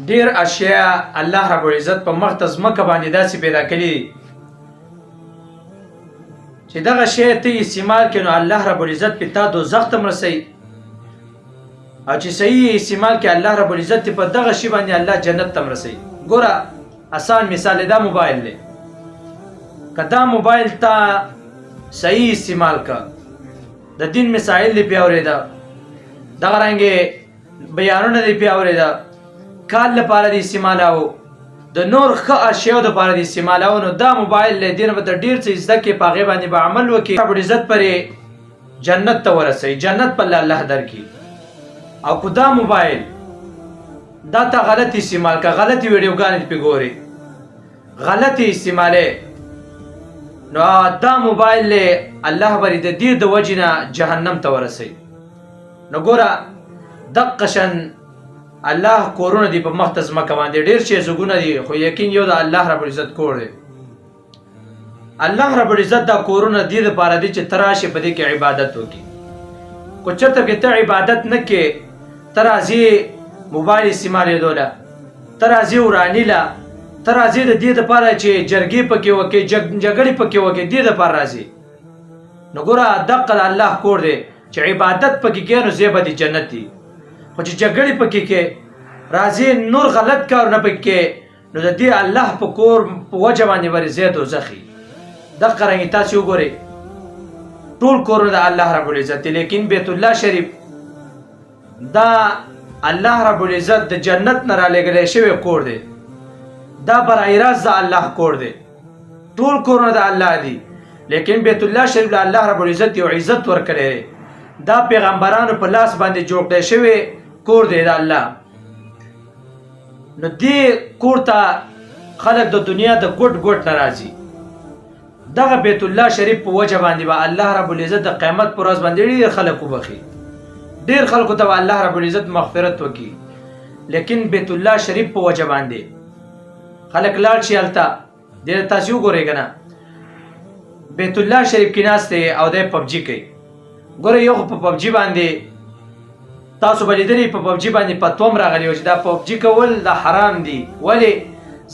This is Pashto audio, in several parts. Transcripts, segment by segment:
ډیر اشیاء الله رب العزت په مختص مکه باندې داسې پیدا کړي چې دغه شی ته استعمال کړي نو الله رب العزت په تا دوزخ ته مرسي او چې صحیح استعمال کړي الله رب العزت په دغه شی باندې الله جنت ته مرسي. ګوره آسان مثال دا موبایل دی، کدا موبایل ته صحیح استعمال کا د دین مسائل دی پیاوریدا، دغه رنګه بیانونه دی پیاوریدا، کال لپاره دی استعمالاو، د نور ښه اشیاء د لپاره دی استعمالاو، نو دا موبایل له دین به ډیر څه زده کې پاغه باندې به عمل وکي، رب عزت پرې جنت ته ورسي، جنت په الله درکې. او کو دا موبایل دا ته غلط استعمال کا، غلطي ویډیوګانې په ګوري، غلطي استعماله، نو دا موبایل له الله بری د دې د وجنه جهنم ته ورسي. نو ګوره دقشن الله کورونه دی په مختص مکه باندې ډیر شي زګونه دي، خو یقین یو د الله رب العزت کور دی. الله رب العزت دا کورونه دی د پاره دي چې تراشه په دې کې عبادت وکي. کو چرته کې ته عبادت نه کې ترازی موبایل استعمال دوله، ترازی ورانیلا، ترازی د دې د پاره چې جرګي پکې وکي، جګړې پکې وکي، دې د پاره راځي. نو ګوره دقل الله کور دی چې عبادت پکې کې نو زیبه دي جنت دی، خو چې جګړې پکې کې راځي نور غلط کارونه پکې نو د دې الله په کور په وجه باندې ور زیات وزخي. د قرنګ تاسو وګورئ ټول کورونه د الله رب العزت، لیکن بیت الله شریف دا الله رب العزت د جنت نه را لګلې شوی کور دی، دا برای راز د الله کور دی، ټول کورونه د الله دي، لیکن بیت الله شریف له الله رب العزت یو عزت ورکړي، دا پیغمبرانو په لاس باندې جوړ کړی شوی کور دی د الله. نو دې کور ته خلک د دنیا د ګوټ ګوټ ناراضي، دغه بیت الله شریف په وجه باندې به الله رب العزت د قیامت پر ورځ باندې ډیر خلک وبخي، ډیر خلکو ته الله رب العزت مغفرت وکي. لیکن بیت الله شریف په وجه باندې خلک لاړ شي هلته. دې تاسو وګورئ کنه بیت الله شریف کې ناسته او د پبجي کوي. ګوره یو په پبجي باندې تاسو بلیدلی په پبجي باندې پتوم راغلی و چې دا پبجي کول د حرام دي، ولی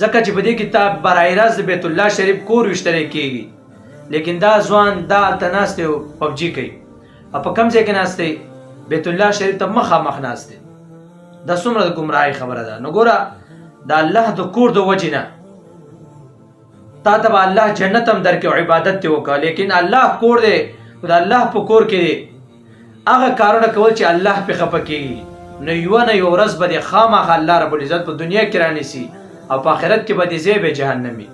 ځکه چې په دې کتاب برای راز بیت الله شریف کور وشتل کیږي، لیکن دا ځوان دا تناسته پبجي کوي. په کوم ځای کې ناسته؟ بیت الله شریف ته مخامخ ناسته. دا څومره د گمراهۍ خبره ده. نو ګوره دا الله د کور د وجنه تا ته الله جنت هم درکې او عبادت ته وکړه، لیکن الله کور دی، د الله په کور کې دی هغه کارونه کول چې الله په خپه کېږي، نو یو نه یو ورځ به د خامخ الله رب العزت په دنیا کې رانیسي او په آخرت کې به د ځای به جهنمي.